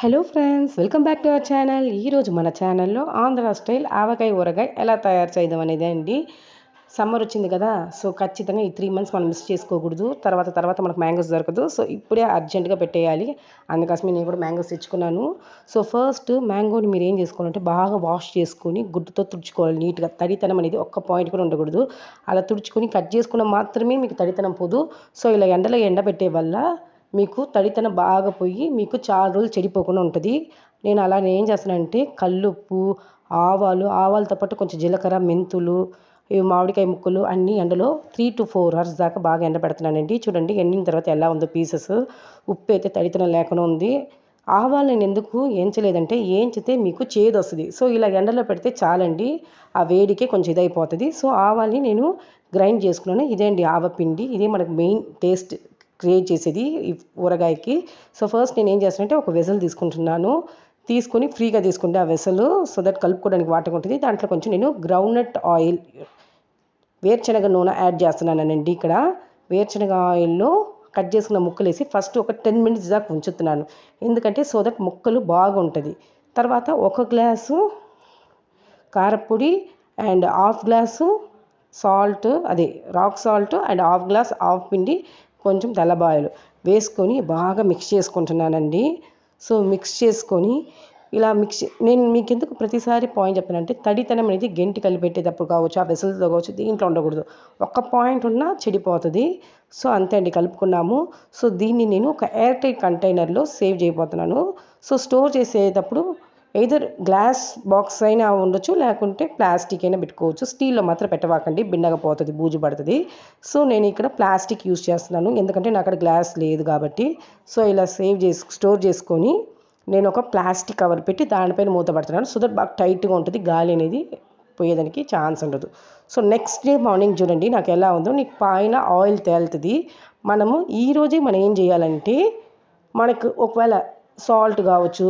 Hello friends, welcome back to our channel. ఈరోజు మన ఛానల్లో ఆంధ్ర స్టైల్ ఆవకాయ ఊరగాయ ఎలా తయారు చేయడం అనేది అండి. సమ్మర్ వచ్చింది కదా, సో ఖచ్చితంగా ఈ 3 మంత్స్ మనం మిస్ చేసుకోకూడదు. తర్వాత మనకు మ్యాంగోస్ దొరకదు. సో ఇప్పుడే అర్జెంటుగా పెట్టేయాలి. అందుకోసమే నేను కూడా మ్యాంగోస్ తెచ్చుకున్నాను. సో ఫస్ట్ మ్యాంగోని మీరు ఏం చేసుకోవాలంటే బాగా వాష్ చేసుకొని గుడ్డుతో తుడుచుకోవాలి నీట్గా. తడితనం అనేది ఒక్క పాయింట్ కూడా ఉండకూడదు. అలా తుడుచుకొని కట్ చేసుకున్న మాత్రమే మీకు తడితనం పోదు. సో ఇలా ఎండలో ఎండబెట్టే వల్ల మీకు తడితనం బాగా పోయి మీకు చాలా రోజులు చెడిపోకుండా ఉంటుంది. నేను అలా ఏం చేస్తానంటే కల్లుప్పు, ఆవాలతో పాటు కొంచెం జీలకర్ర, మెంతులు, ఇవి మామిడికాయ ముక్కలు అన్నీ ఎండలో 3 to 4 hours దాకా బాగా ఎండబెడుతున్నానండి. చూడండి ఎండిన తర్వాత ఎలా ఉందో పీసెస్. ఉప్పు అయితే తడితనం లేకుండా ఉంది. ఆవాలు నేను ఎందుకు ఏంచలేదంటే ఏంచితే మీకు చేదు వస్తుంది. సో ఇలా ఎండలో పెడితే చాలండి, ఆ వేడికే కొంచెం ఇదైపోతుంది. సో ఆవాల్ని నేను గ్రైండ్ చేసుకున్నాను. ఇదే అండి ఆవపిండి. ఇదే మనకు మెయిన్ టేస్ట్ క్రియేట్ చేసేది ఈ ఊరగాయకి. సో ఫస్ట్ నేను ఏం చేస్తానంటే ఒక వెసల్ తీసుకొని ఫ్రీగా తీసుకుంటే ఆ వెసలు, సో దట్ కలుపుకోవడానికి వాటర్ ఉంటుంది. దాంట్లో కొంచెం నేను గ్రౌండ్నట్ ఆయిల్, వేరుశనగ నూనె యాడ్ చేస్తున్నానండి. ఇక్కడ వేరుశనగ ఆయిల్లో కట్ చేసుకున్న ముక్కలు వేసి ఫస్ట్ ఒక 10 minutes దాకా ఉంచుతున్నాను. ఎందుకంటే సో దట్ ముక్కలు బాగుంటుంది. తర్వాత 1 గ్లాసు కారపొడి అండ్ 1/2 గ్లాసు సాల్ట్, అదే రాక్ సాల్ట్, అండ్ 1/2 గ్లాస్ పిండి, కొంచెం తెల్లబాయలు వేసుకొని బాగా మిక్స్ చేసుకుంటున్నానండి. సో మిక్స్ చేసుకొని ఇలా నేను మీకు ఎందుకు ప్రతిసారి పాయింట్ చెప్తానంటే తడితనం అనేది గెంటి కలిపెట్టేటప్పుడు కావచ్చు, ఆ వెసల్తో కావచ్చు, దీంట్లో ఉండకూడదు. ఒక్క పాయింట్ ఉన్నా చెడిపోతుంది. సో అంతే అండి, కలుపుకున్నాము. సో దీన్ని నేను ఒక ఎయిర్ టైట్ కంటైనర్లో సేవ్ చేయబోతున్నాను. సో స్టోర్ చేసేటప్పుడు ఎయిదర్ గ్లాస్ బాక్స్ అయినా ఉండొచ్చు, లేకుంటే ప్లాస్టిక్ అయినా పెట్టుకోవచ్చు. స్టీల్లో మాత్రం పెట్టవాకండి, బిన్నగపోతుంది, బూజు పడుతుంది. సో నేను ఇక్కడ ప్లాస్టిక్ యూజ్ చేస్తున్నాను, ఎందుకంటే నాకు అక్కడ గ్లాస్ లేదు కాబట్టి. సో ఇలా స్టోర్ చేసుకొని నేను ఒక ప్లాస్టిక్ కవర్ పెట్టి దానిపైన మూత పడుతున్నాను. సో దట్ బాగా టైట్గా ఉంటుంది, గాలి అనేది పోయేదానికి ఛాన్స్ ఉండదు. సో నెక్స్ట్ డే మార్నింగ్ చూడండి నాకు ఎలా ఉందో. నీకు పైన ఆయిల్ తేలుతుంది. మనము ఈరోజే మనం ఏం చేయాలంటే, మనకు ఒకవేళ సాల్ట్ కావచ్చు,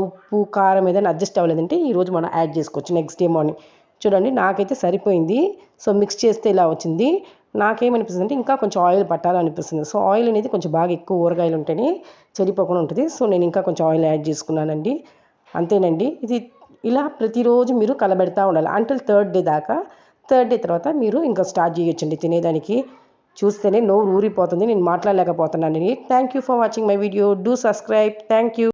ఉప్పు, కారం ఏదైనా అడ్జస్ట్ అవ్వలేదంటే ఈరోజు మనం యాడ్ చేసుకోవచ్చు నెక్స్ట్ డే మార్నింగ్. చూడండి నాకైతే సరిపోయింది. సో మిక్స్ చేస్తే ఇలా వచ్చింది. నాకేమనిపిస్తుంది అంటే ఇంకా కొంచెం ఆయిల్ పట్టాలనిపిస్తుంది. సో ఆయిల్ అనేది కొంచెం బాగా ఎక్కువ ఊరగాయలు ఉంటేనే చెడిపోకుండా ఉంటుంది. సో నేను ఇంకా కొంచెం ఆయిల్ యాడ్ చేసుకున్నానండి. అంతేనండి. ఇది ఇలా ప్రతిరోజు మీరు కలబెడతా ఉండాలి అంటిల్ 3rd డే దాకా. 3rd డే తర్వాత మీరు ఇంకా స్టార్ట్ చేయొచ్చండి తినేదానికి. చూస్తేనే నోరు ఊరిపోతుంది, నేను మాట్లాడలేకపోతున్నాను. Thank you for watching my video. Do subscribe. Thank you.